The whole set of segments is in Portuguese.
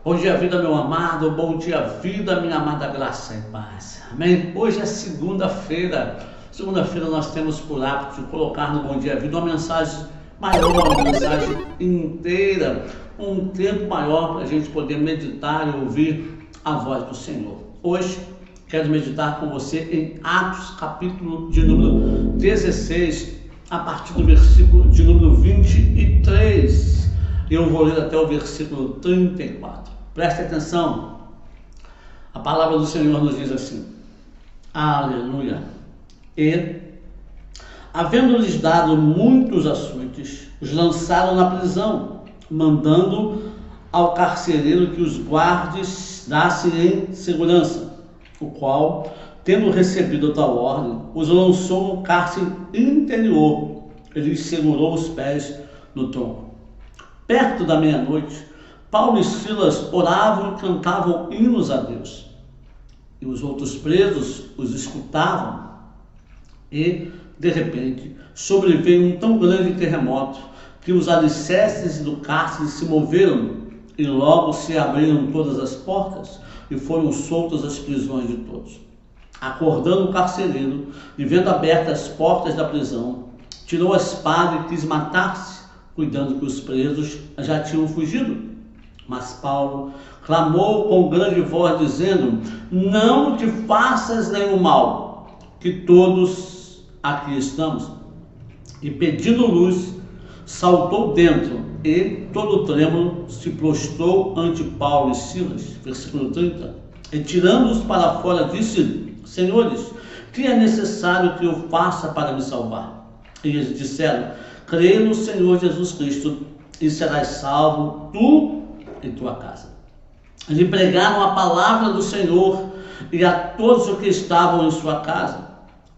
Bom dia, vida, meu amado. Bom dia, vida, minha amada, graça e paz. Amém? Hoje é segunda-feira. Segunda-feira nós temos por hábito de colocar no Bom Dia Vida uma mensagem maior, uma mensagem inteira, um tempo maior para a gente poder meditar e ouvir a voz do Senhor. Hoje quero meditar com você em Atos, capítulo de número 16, a partir do versículo de número 23. Eu vou ler até o versículo 34. Preste atenção. A palavra do Senhor nos diz assim: aleluia. E, havendo-lhes dado muitos açoites, os lançaram na prisão, mandando ao carcereiro que os guardes dassem em segurança, o qual, tendo recebido tal ordem, os lançou no cárcere interior e lhes segurou os pés no tronco. Perto da meia-noite, Paulo e Silas oravam e cantavam hinos a Deus. E os outros presos os escutavam. E, de repente, sobreveio um tão grande terremoto que os alicerces do cárcere se moveram e logo se abriram todas as portas e foram soltas as prisões de todos. Acordando o carcereiro e vendo abertas as portas da prisão, tirou a espada e quis matar-se, cuidando que os presos já tinham fugido. Mas Paulo clamou com grande voz, dizendo: não te faças nenhum mal, que todos aqui estamos. E pedindo luz, saltou dentro e, todo trêmulo, se prostrou ante Paulo e Silas. Versículo 30. E tirando-os para fora, disse: senhores, que é necessário que eu faça para me salvar? E eles disseram: crê no Senhor Jesus Cristo e serás salvo, tu e tua casa. Lhe pregaram a palavra do Senhor e a todos os que estavam em sua casa.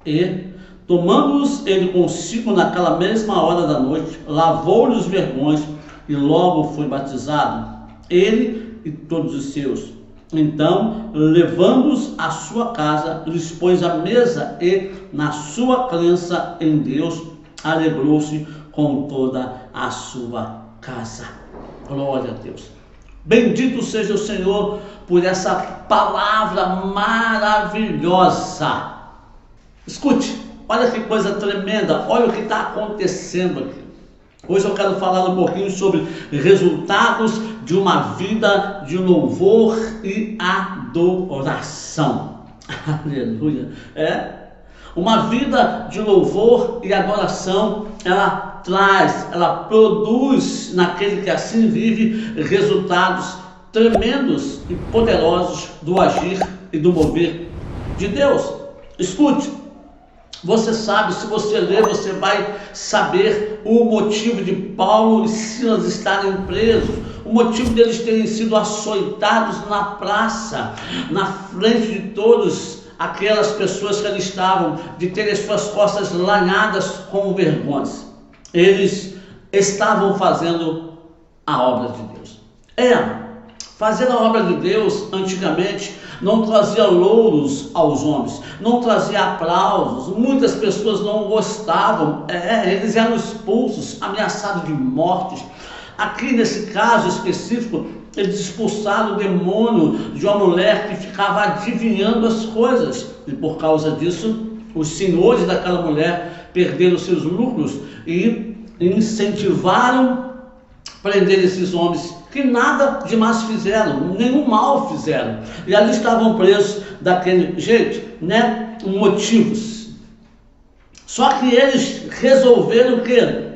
E, tomando-os ele consigo naquela mesma hora da noite, lavou-lhe os vergões e logo foi batizado, ele e todos os seus. Então, levando-os à sua casa, lhes pôs a mesa e, na sua crença em Deus, alegrou-se com toda a sua casa. Glória a Deus. Bendito seja o Senhor por essa palavra maravilhosa. Escute, olha que coisa tremenda, olha o que está acontecendo aqui. Hoje eu quero falar um pouquinho sobre resultados de uma vida de louvor e adoração. Aleluia. Uma vida de louvor e adoração, ela produz naquele que assim vive resultados tremendos e poderosos do agir e do mover de Deus. Escute, você sabe, se você ler, você vai saber o motivo de Paulo e Silas estarem presos, o motivo deles terem sido açoitados na praça, na frente de todos aquelas pessoas que ali estavam, de terem suas costas lanhadas com vergões. Eles estavam fazendo a obra de Deus. Fazer a obra de Deus antigamente não trazia louros aos homens, não trazia aplausos, muitas pessoas não gostavam, eles eram expulsos, ameaçados de morte. Aqui nesse caso específico, eles expulsaram o demônio de uma mulher que ficava adivinhando as coisas, e por causa disso, os senhores daquela mulher perderam seus lucros e incentivaram prender esses homens que nada demais fizeram, nenhum mal fizeram, e ali estavam presos daquele jeito, motivos. Só que eles resolveram o quê?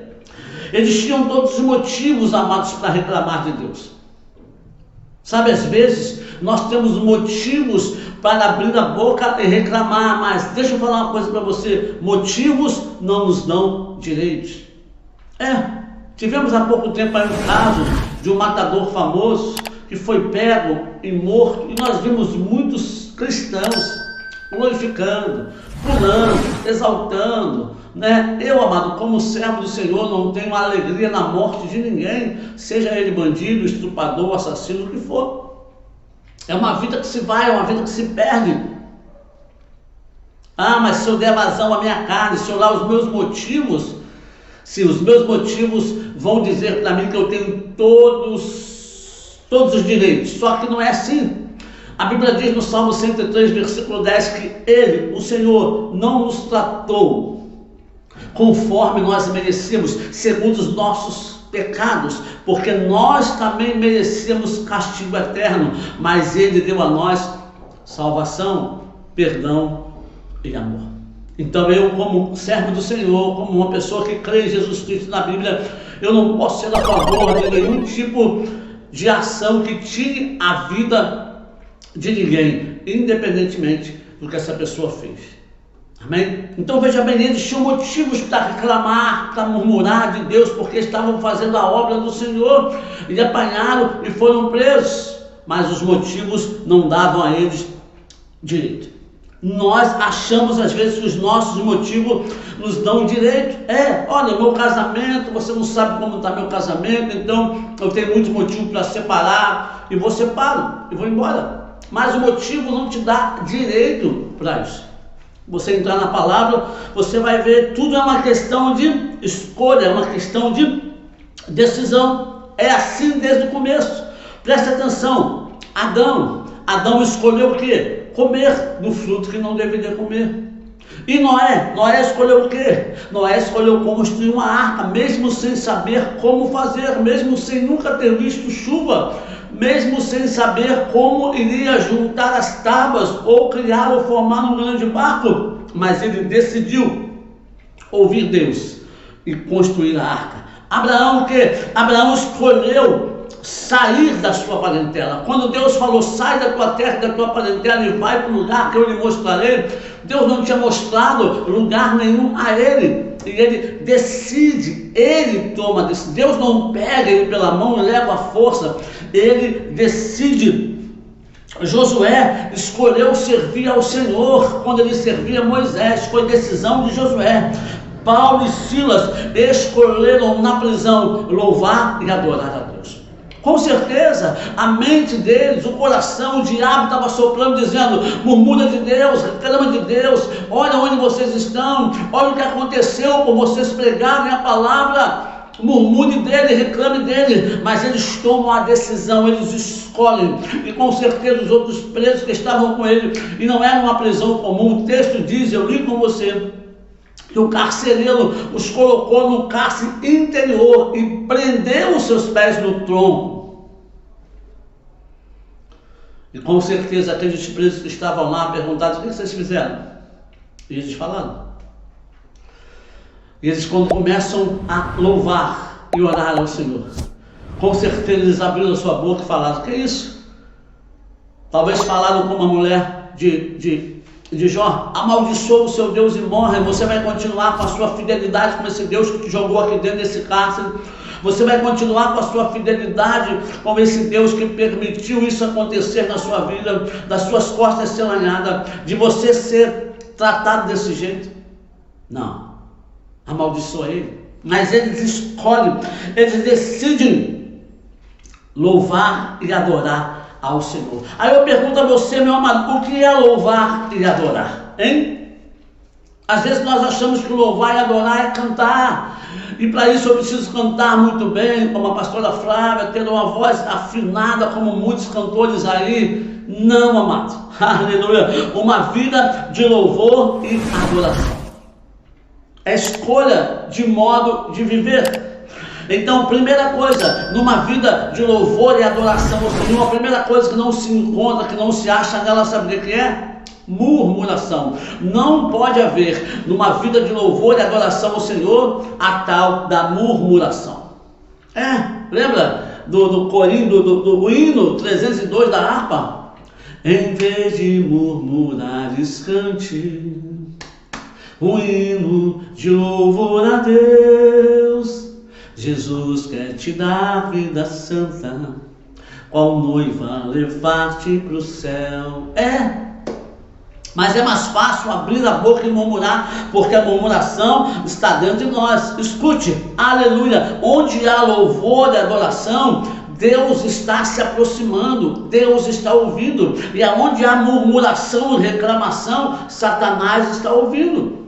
Eles tinham todos os motivos, amados, para reclamar de Deus. Sabe, às vezes nós temos motivos para abrir a boca e reclamar, mas deixa eu falar uma coisa para você: motivos não nos dão direitos. Tivemos há pouco tempo aí um caso de um matador famoso que foi pego e morto, e nós vimos muitos cristãos glorificando, pulando, exaltando, Eu, amado, como servo do Senhor, não tenho alegria na morte de ninguém, seja ele bandido, estuprador, assassino, o que for. É uma vida que se vai, é uma vida que se perde. Mas se eu der vazão à minha carne, se eu olhar os meus motivos, se os meus motivos vão dizer para mim que eu tenho todos todos os direitos. Só que não é assim. A Bíblia diz no Salmo 103, versículo 10, que Ele, o Senhor, não nos tratou conforme nós merecíamos, segundo os nossos pecados, porque nós também merecíamos castigo eterno, mas Ele deu a nós salvação, perdão e amor. Então eu, como servo do Senhor, como uma pessoa que crê em Jesus Cristo na Bíblia, eu não posso ser a favor de nenhum tipo de ação que tire a vida de ninguém, independentemente do que essa pessoa fez. Amém? Então veja bem, eles tinham motivos para reclamar, para murmurar de Deus, porque estavam fazendo a obra do Senhor, e apanharam e foram presos, mas os motivos não davam a eles direito. Nós achamos às vezes que os nossos motivos nos dão direito. Olha, meu casamento, você não sabe como está meu casamento, então eu tenho muitos motivos para separar, e vou separo, e vou embora. Mas o motivo não te dá direito para isso. Você entrar na palavra, você vai ver, tudo é uma questão de escolha, é uma questão de decisão. É assim desde o começo. Preste atenção, Adão escolheu o quê? Comer do fruto que não deveria comer. E Noé escolheu o quê? Noé escolheu construir uma arca, mesmo sem saber como fazer, mesmo sem nunca ter visto chuva, mesmo sem saber como iria juntar as tábuas, ou criar ou formar um grande barco, mas ele decidiu ouvir Deus e construir a arca. Abraão o quê? Abraão escolheu sair da sua parentela. Quando Deus falou, sai da tua terra, da tua parentela e vai para o lugar que eu lhe mostrarei, Deus não tinha mostrado lugar nenhum a ele, e ele decide, ele toma a decisão. Deus não pega ele pela mão e leva a força, ele decide. Josué escolheu servir ao Senhor quando ele servia Moisés, foi decisão de Josué. Paulo e Silas escolheram na prisão louvar e adorar a Deus. Com certeza, a mente deles, o coração, o diabo estava soprando, dizendo, murmura de Deus, reclama de Deus, olha onde vocês estão, olha o que aconteceu por vocês pregarem a palavra, murmure dele, reclame dele, mas eles tomam a decisão, eles escolhem, e com certeza os outros presos que estavam com ele, e não era uma prisão comum, o texto diz, eu li com você, que o carcereiro os colocou no cárcere interior e prendeu os seus pés no tronco. E com certeza aqueles presos que estavam lá perguntaram, o que vocês fizeram? E eles falaram. E eles, quando começam a louvar e orar ao Senhor, com certeza eles abriram a sua boca e falaram, que é isso? Talvez falaram com uma mulher de Jó, amaldiçoa o seu Deus e morre, você vai continuar com a sua fidelidade com esse Deus que te jogou aqui dentro desse cárcere, você vai continuar com a sua fidelidade com esse Deus que permitiu isso acontecer na sua vida, das suas costas ser lanhadas, de você ser tratado desse jeito? Não, amaldiçoa ele, mas eles escolhem, eles decidem louvar e adorar ao Senhor. Aí eu pergunto a você, meu amado, o que é louvar e adorar? Hein? Às vezes nós achamos que louvar e adorar é cantar, e para isso eu preciso cantar muito bem, como a pastora Flávia, ter uma voz afinada como muitos cantores aí. Não, amado, aleluia, uma vida de louvor e adoração é escolha de modo de viver. Então, primeira coisa, numa vida de louvor e adoração ao Senhor, a primeira coisa que não se encontra, que não se acha nela, sabe o que é? Murmuração. Não pode haver numa vida de louvor e adoração ao Senhor a tal da murmuração. Lembra do corinho, do hino 302 da harpa? Em vez de murmurares, cante um hino de louvor a Deus. Jesus quer te dar vida santa, qual noiva levar-te para o céu. Mas é mais fácil abrir a boca e murmurar, porque a murmuração está dentro de nós. Escute, aleluia, onde há louvor e adoração, Deus está se aproximando, Deus está ouvindo. E aonde há murmuração e reclamação, Satanás está ouvindo.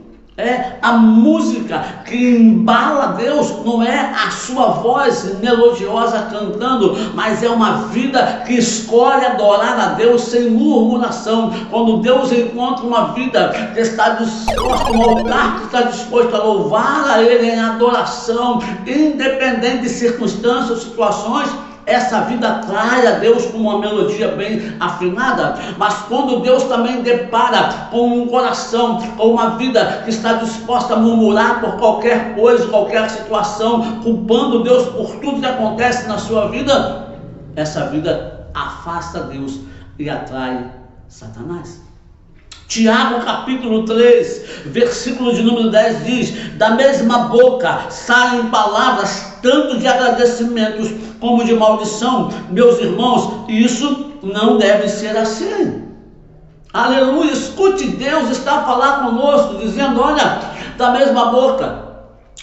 A música que embala Deus não é a sua voz melodiosa cantando, mas é uma vida que escolhe adorar a Deus sem murmuração. Quando Deus encontra uma vida que está disposta, um altar que está disposto a louvar a Ele em adoração, independente de circunstâncias ou situações, essa vida atrai a Deus com uma melodia bem afinada. Mas quando Deus também depara com um coração, com uma vida que está disposta a murmurar por qualquer coisa, qualquer situação, culpando Deus por tudo que acontece na sua vida, essa vida afasta Deus e atrai Satanás. Tiago capítulo 3, versículo de número 10 diz: da mesma boca saem palavras tanto de agradecimentos como de maldição. Meus irmãos, isso não deve ser assim. Aleluia, escute, Deus está a falar conosco, dizendo: olha, da mesma boca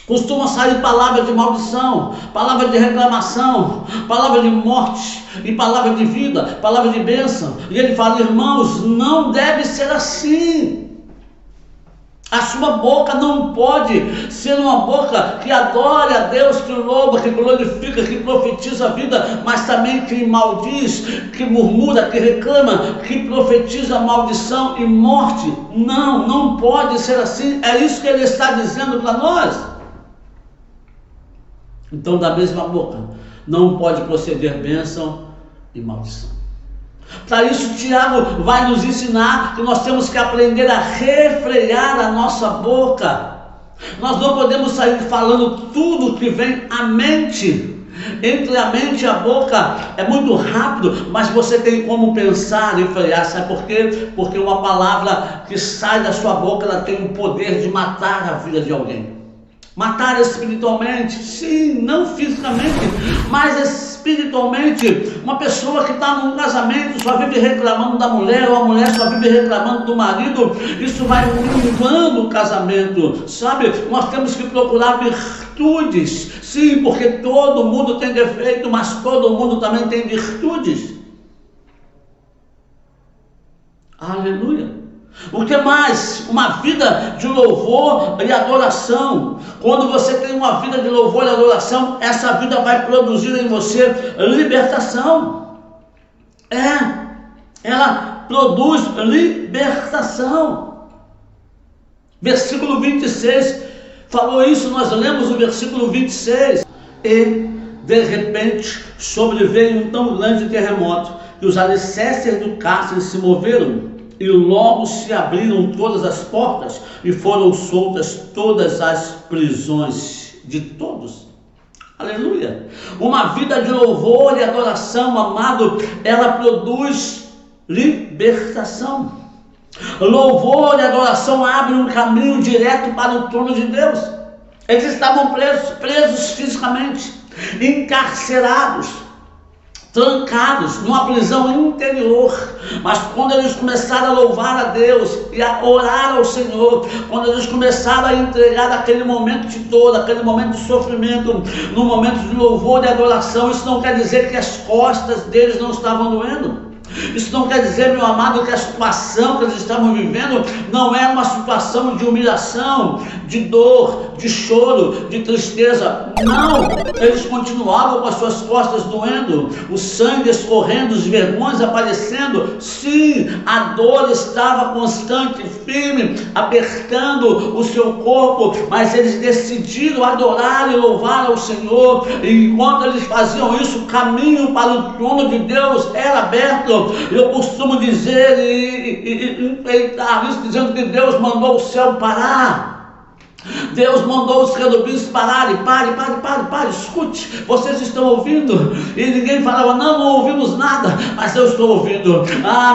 costuma sair palavra de maldição, palavra de reclamação, palavra de morte e palavra de vida, palavra de bênção. E ele fala: irmãos, não deve ser assim. A sua boca não pode ser uma boca que adore a Deus, que louva, que glorifica, que profetiza a vida, mas também que maldiz, que murmura, que reclama, que profetiza maldição e morte. Não, não pode ser assim. É isso que ele está dizendo para nós. Então, da mesma boca não pode proceder bênção e maldição. Para isso, Tiago vai nos ensinar que nós temos que aprender a refrear a nossa boca. Nós não podemos sair falando tudo que vem à mente. Entre a mente e a boca é muito rápido, mas você tem como pensar e frear. Sabe por quê? Porque uma palavra que sai da sua boca, ela tem o poder de matar a vida de alguém. Matar espiritualmente, sim, não fisicamente, mas espiritualmente. Uma pessoa que está num casamento só vive reclamando da mulher, ou a mulher só vive reclamando do marido, isso vai minando o casamento, sabe? Nós temos que procurar virtudes, sim, porque todo mundo tem defeito, mas todo mundo também tem virtudes. Aleluia. O que mais? Uma vida de louvor e adoração. Quando você tem uma vida de louvor e adoração, essa vida vai produzir em você libertação. Ela produz libertação. Versículo 26 falou isso, nós lemos o versículo 26. E de repente sobreveio um tão grande terremoto que os alicerces do cárcere se moveram. E logo se abriram todas as portas e foram soltas todas as prisões de todos. Aleluia! Uma vida de louvor e adoração, amado, ela produz libertação. Louvor e adoração abrem um caminho direto para o trono de Deus. Eles estavam presos fisicamente, encarcerados, trancados numa prisão interior, mas quando eles começaram a louvar a Deus e a orar ao Senhor, quando eles começaram a entregar aquele momento de dor, aquele momento de sofrimento, no momento de louvor e adoração, isso não quer dizer que as costas deles não estavam doendo. Isso não quer dizer, meu amado, que a situação que eles estavam vivendo não é uma situação de humilhação, de dor, de choro, de tristeza. Não, eles continuavam com as suas costas doendo, o sangue escorrendo, os vergões aparecendo. Sim, a dor estava constante, firme, apertando o seu corpo, mas eles decidiram adorar e louvar ao Senhor. E enquanto eles faziam isso, o caminho para o trono de Deus era aberto. Eu costumo dizer e enfeitar isso, dizendo que Deus mandou o céu parar. Deus mandou os querubins pararem. Pare, escute, vocês estão ouvindo? E ninguém falava: não ouvimos nada, mas eu estou ouvindo.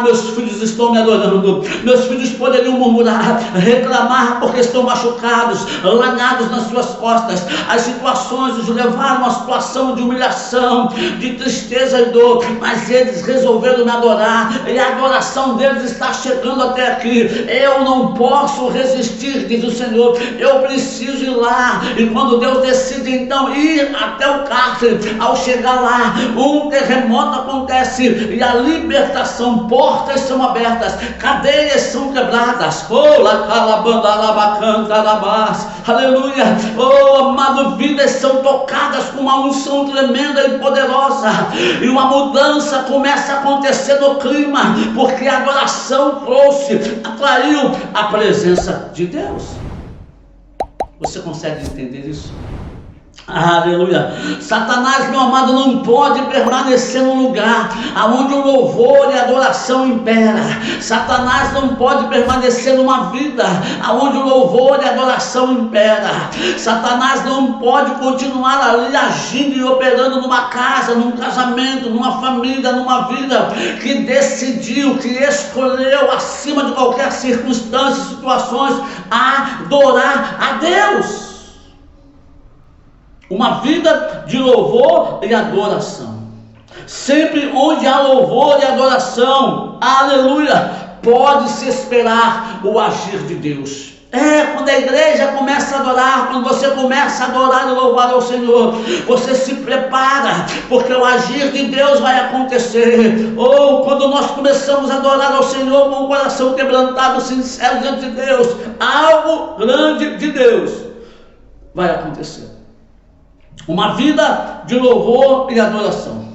Meus filhos estão me adorando. Meus filhos poderiam murmurar, reclamar porque estão machucados, lanados nas suas costas. As situações os levaram a uma situação de humilhação, de tristeza e dor, mas eles resolveram me adorar, e a adoração deles está chegando até aqui. Eu não posso resistir, diz o Senhor. Eu eu preciso ir lá. E quando Deus decide então ir até o cárcere, ao chegar lá, um terremoto acontece e a libertação, portas são abertas, cadeias são quebradas. Oh, la calabanda, labacanta, labás, aleluia. Oh, amado, vidas são tocadas com uma unção tremenda e poderosa, e uma mudança começa a acontecer no clima, porque a adoração atraiu a presença de Deus. Você consegue entender isso? Aleluia. Satanás, meu amado, não pode permanecer num lugar onde o louvor e a adoração impera. Satanás não pode permanecer numa vida onde o louvor e a adoração impera. Satanás não pode continuar ali agindo e operando numa casa, num casamento, numa família, numa vida que decidiu, que escolheu acima de qualquer circunstância, situações, adorar a Deus. Uma vida de louvor e adoração. Sempre onde há louvor e adoração, aleluia, pode-se esperar o agir de Deus. Quando a igreja começa a adorar, quando você começa a adorar e louvar ao Senhor, você se prepara, porque o agir de Deus vai acontecer. Ou quando nós começamos a adorar ao Senhor com o coração quebrantado, sincero diante de Deus, algo grande de Deus vai acontecer. Uma vida de louvor e adoração.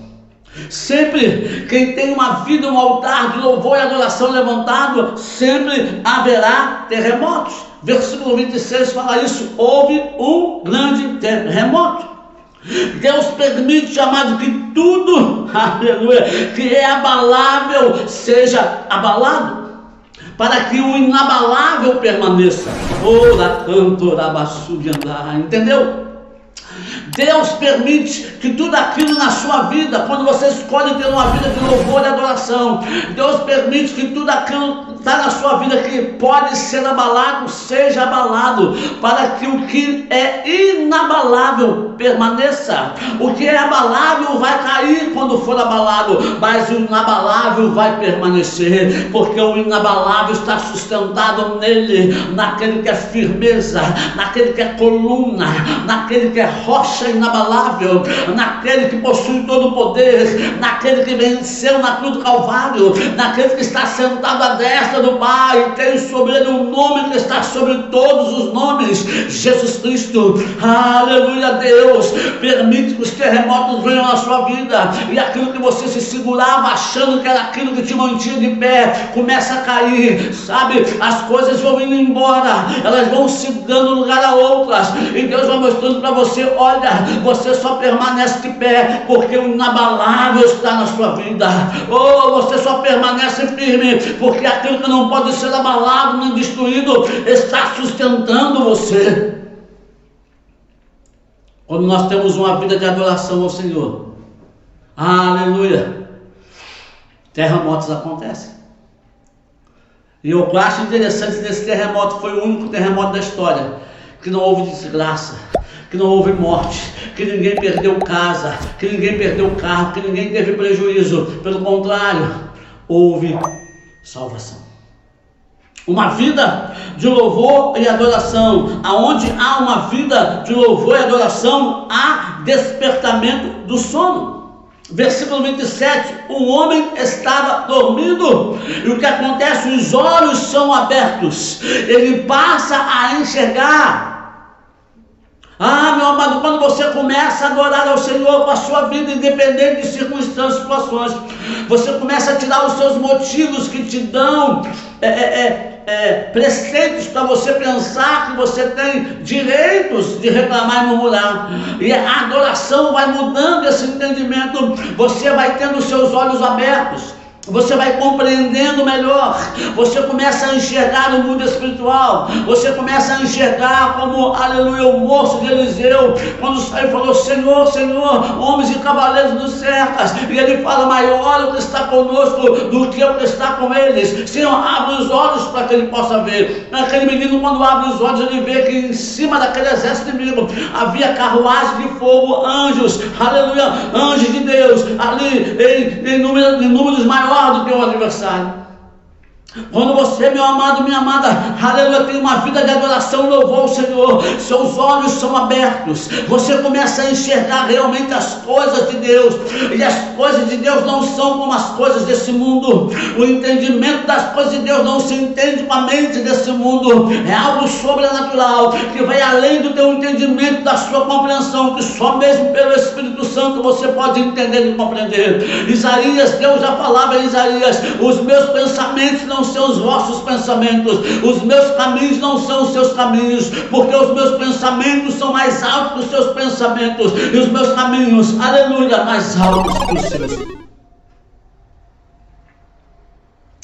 Sempre quem tem uma vida, um altar de louvor e adoração levantado, sempre haverá terremotos. Versículo 26 fala isso. Houve um grande terremoto. Deus permite, amado, que tudo, aleluia, que é abalável seja abalado, para que o inabalável permaneça. Ora, canto, rabassu de andar, entendeu? Deus permite que tudo aquilo na sua vida, quando você escolhe ter uma vida de louvor e adoração, Deus permite que tudo aquilo que está na sua vida que pode ser abalado, seja abalado, para que o que é inabalável permaneça. O que é abalável vai cair quando for abalado, mas o inabalável vai permanecer, porque o inabalável está sustentado nele, naquele que é firmeza, naquele que é coluna, naquele que é rocha inabalável, naquele que possui todo o poder, naquele que venceu na cruz do Calvário, naquele que está sentado à destra do Pai, tem sobre ele um nome que está sobre todos os nomes, Jesus Cristo. Aleluia. Deus permite que os terremotos venham na sua vida, e aquilo que você se segurava achando que era aquilo que te mantinha de pé, começa a cair, sabe? As coisas vão indo embora, elas vão se dando lugar a outras, e Deus vai mostrando para você: olha, você só permanece de pé porque o inabalável está na sua vida. Ou você só permanece firme porque aquilo que não pode ser abalado nem destruído está sustentando você. Quando nós temos uma vida de adoração ao Senhor, aleluia, terremotos acontecem. E eu acho interessante nesse terremoto, foi o único terremoto da história que não houve desgraça, que não houve morte, que ninguém perdeu casa, que ninguém perdeu carro, que ninguém teve prejuízo. Pelo contrário, houve salvação. Uma vida de louvor e adoração. Aonde há uma vida de louvor e adoração, há despertamento do sono. Versículo 27, um homem estava dormindo, e o que acontece? Os olhos são abertos, ele passa a enxergar. Meu amado, quando você começa a adorar ao Senhor com a sua vida, independente de circunstâncias, situações, você começa a tirar os seus motivos que te dão preceitos para você pensar que você tem direitos de reclamar e murmurar, e a adoração vai mudando esse entendimento. Você vai tendo os seus olhos abertos, você vai compreendendo melhor, você começa a enxergar o mundo espiritual, você começa a enxergar como, aleluia, o moço de Eliseu, quando saiu e falou: Senhor, Senhor, homens e cavaleiros nos cercas, e ele fala: maior o que está conosco do que o que está com eles. Senhor, abre os olhos para que ele possa ver. Aquele menino, quando abre os olhos, ele vê que em cima daquele exército inimigo havia carruagem de fogo, anjos, aleluia, anjos de Deus, ali em números maiores do que o adversário. Quando você, meu amado, minha amada, aleluia, tem uma vida de adoração e louvor ao Senhor, seus olhos são abertos, você começa a enxergar realmente as coisas de Deus, e as coisas de Deus não são como as coisas desse mundo. O entendimento das coisas de Deus não se entende com a mente desse mundo, é algo sobrenatural, que vai além do teu entendimento, da sua compreensão, que só mesmo pelo Espírito Santo você pode entender e compreender. Isaías, Deus já falava em Isaías: os meus pensamentos não são os vossos pensamentos, os meus caminhos não são os seus caminhos, porque os meus pensamentos são mais altos que os seus pensamentos, e os meus caminhos, aleluia, mais altos que os seus.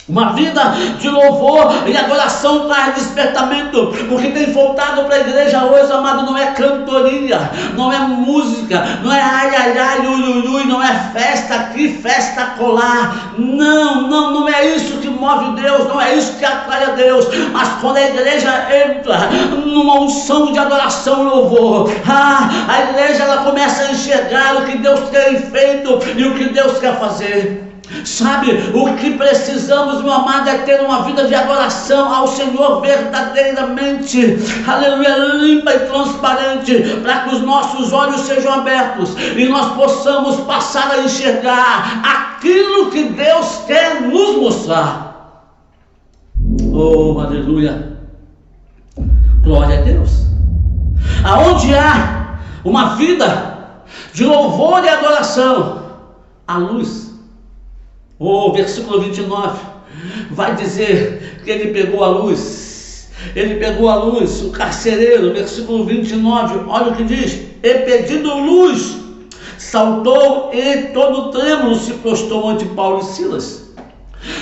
Uma vida de louvor e adoração traz despertamento. O que tem faltado para a igreja hoje, amado, não é cantoria, não é música, não é ai, ai, ai, ui, ui, ui, não é festa aqui, festa colar. Não é isso que move Deus, não é isso que atrai a Deus. Mas quando a igreja entra numa unção de adoração e louvor, a igreja ela começa a enxergar o que Deus tem feito e o que Deus quer fazer. Sabe, o que precisamos, meu amado, é ter uma vida de adoração ao Senhor verdadeiramente, aleluia, limpa e transparente, para que os nossos olhos sejam abertos e nós possamos passar a enxergar aquilo que Deus quer nos mostrar. Oh, aleluia, glória a Deus. Aonde há uma vida de louvor e adoração, a luz. O versículo 29 vai dizer que ele pegou a luz, o carcereiro. Versículo 29, olha o que diz: e pedindo luz, saltou e todo trêmulo se prostrou ante Paulo e Silas.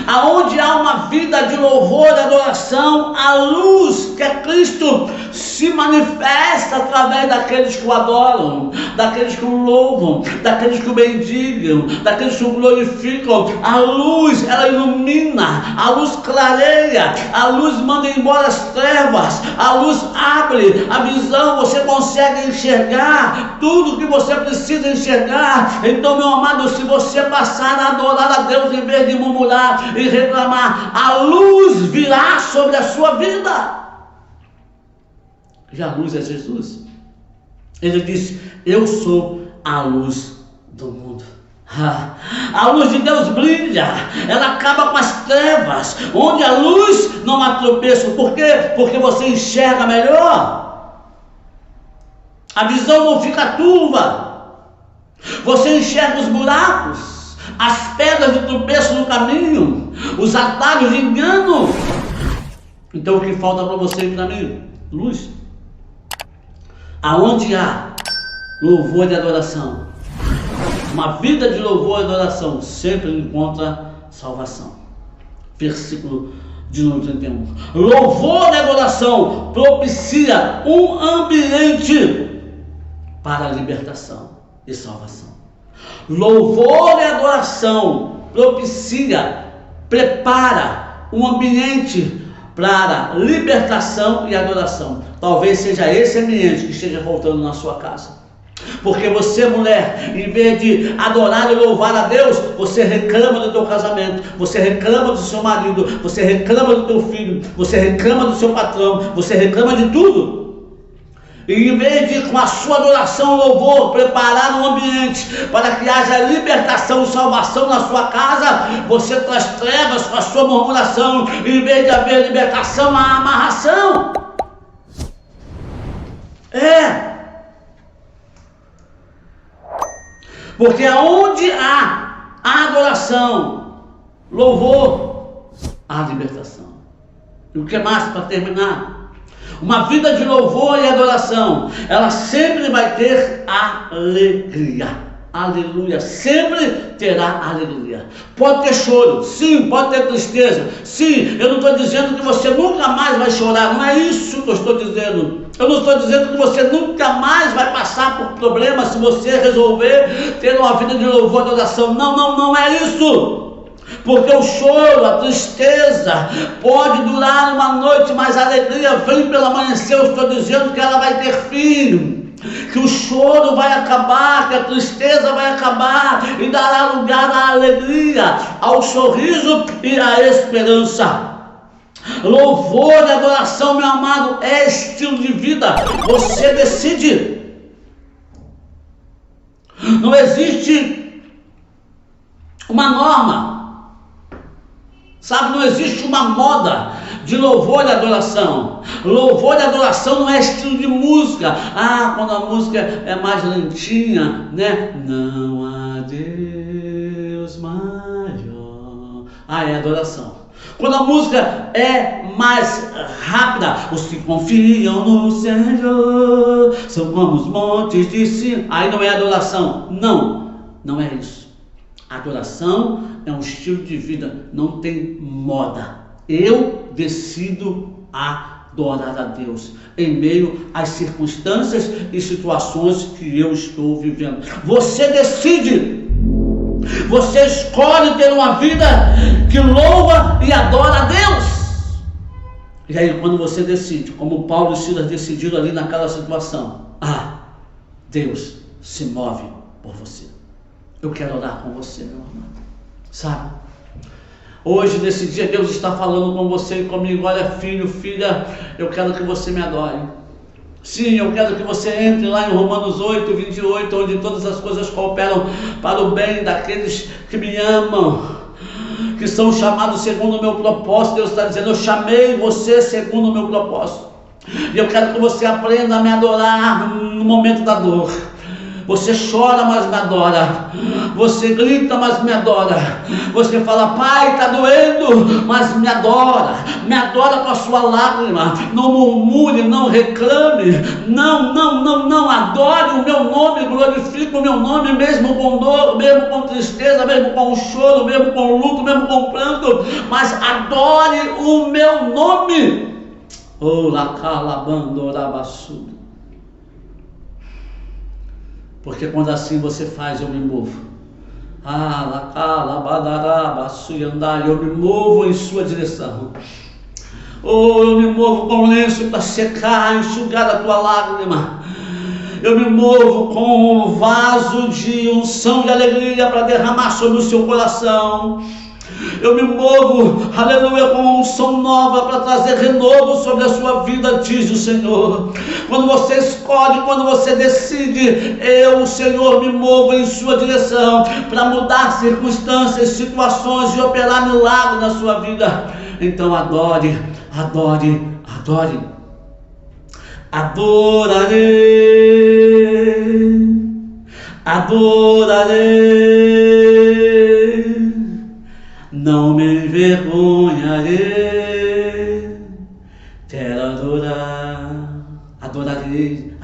Aonde há uma vida de louvor e adoração, a luz que é Cristo se manifesta através daqueles que o adoram, daqueles que o louvam, daqueles que o bendigam, daqueles que o glorificam. A luz, ela ilumina, a luz clareia, a luz manda embora as trevas, a luz abre a visão, você consegue enxergar tudo que você precisa enxergar. Então, meu amado, se você passar a adorar a Deus em vez de murmurar e reclamar, a luz virá sobre a sua vida. E a luz é Jesus. Ele disse: eu sou a luz do mundo. A luz de Deus brilha, ela acaba com as trevas. Onde a luz não há tropeço. Por quê? Porque você enxerga melhor, a visão não fica turva, você enxerga os buracos, as pedras de tropeço no caminho, os atalhos de engano. Então o que falta para você e para mim? Luz. Aonde há louvor e adoração, uma vida de louvor e adoração, sempre encontra salvação. Versículo de número 31. Louvor e adoração propicia um ambiente para a libertação e salvação. Louvor e adoração propicia, prepara um ambiente para libertação e adoração. Talvez seja esse ambiente que esteja faltando na sua casa. Porque você, mulher, em vez de adorar e louvar a Deus, você reclama do teu casamento, você reclama do seu marido, você reclama do teu filho, você reclama do seu patrão, você reclama de tudo. E em vez de, com a sua adoração e louvor, preparar um ambiente para que haja libertação e salvação na sua casa, você traz trevas com a sua murmuração. Em vez de haver libertação, há amarração. Porque aonde há adoração, louvor, há libertação. E o que mais para terminar? Uma vida de louvor e adoração, ela sempre vai ter alegria. Aleluia, sempre terá alegria. Pode ter choro, sim, pode ter tristeza, sim. Eu não estou dizendo que você nunca mais vai chorar, não é isso que eu estou dizendo. Eu não estou dizendo que você nunca mais vai passar por problemas se você resolver ter uma vida de louvor e adoração. Não é isso. Porque o choro, a tristeza pode durar uma noite, mas a alegria vem pelo amanhecer. Eu estou dizendo que ela vai ter fim, que o choro vai acabar, que a tristeza vai acabar e dará lugar à alegria, ao sorriso e à esperança. Louvor e adoração, meu amado, é estilo de vida. Você decide. Não existe uma norma, sabe? Não existe uma moda de louvor e adoração. Louvor e adoração não é estilo de música. Quando a música é mais lentinha, né? Não há Deus maior. É adoração. Quando a música é mais rápida, os que confiam no Senhor são como os montes de Sião. Aí não é adoração. Não é isso. Adoração é um estilo de vida, não tem moda. Eu decido adorar a Deus em meio às circunstâncias e situações que eu estou vivendo. Você decide. Você escolhe ter uma vida que louva e adora a Deus. E aí quando você decide, como Paulo e Silas decidiram ali naquela situação, Deus se move por você. Eu quero orar com você, meu amado. Sabe? Hoje, nesse dia, Deus está falando com você e comigo. Olha, filho, filha, eu quero que você me adore. Sim, eu quero que você entre lá em Romanos 8, 28, onde todas as coisas cooperam para o bem daqueles que me amam, que são chamados segundo o meu propósito. Deus está dizendo, eu chamei você segundo o meu propósito. E eu quero que você aprenda a me adorar no momento da dor. Você chora, mas me adora. Você grita, mas me adora. Você fala, pai, está doendo, mas me adora. Me adora com a sua lágrima. Não murmure, não reclame. Não. Adore o meu nome, glorifique o meu nome, mesmo com dor, mesmo com tristeza, mesmo com choro, mesmo com luto, mesmo com pranto. Mas adore o meu nome. Porque quando assim você faz, eu me movo. Eu me movo em sua direção. Eu me movo com lenço para secar, enxugar a tua lágrima. Eu me movo com um vaso de unção e alegria para derramar sobre o seu coração. Eu me movo, aleluia, com uma unção nova para trazer renovo sobre a sua vida, diz o Senhor. Quando você escolhe, quando você decide, eu, o Senhor, me movo em sua direção para mudar circunstâncias, situações e operar milagre na sua vida. Então adore. Adorarei, não me envergonharei, quero adorarei,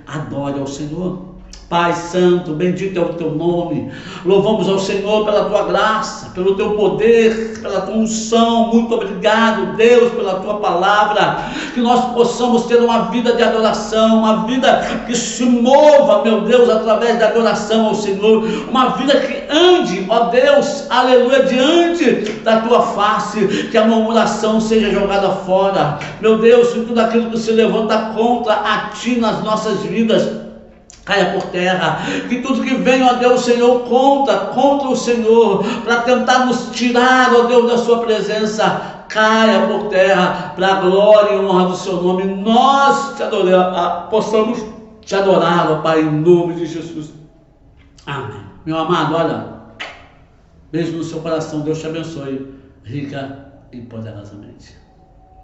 adore ao Senhor. Pai Santo, bendito é o teu nome. Louvamos ao Senhor pela tua graça, pelo teu poder, pela tua unção. Muito obrigado, Deus, pela tua palavra. Que nós possamos ter uma vida de adoração, uma vida que se mova, meu Deus, através da adoração ao Senhor. Uma vida que ande, ó Deus, aleluia, diante da tua face. Que a murmuração seja jogada fora. Meu Deus, que tudo aquilo que se levanta contra a ti nas nossas vidas caia por terra, que tudo que vem, ó Deus, Senhor, contra o Senhor, para tentar nos tirar, ó Deus, da sua presença, caia por terra, para a glória e honra do seu nome. Nós te adoramos, possamos te adorar, ó Pai, em nome de Jesus. Amém. Meu amado, olha, beijo no seu coração, Deus te abençoe, rica e poderosamente.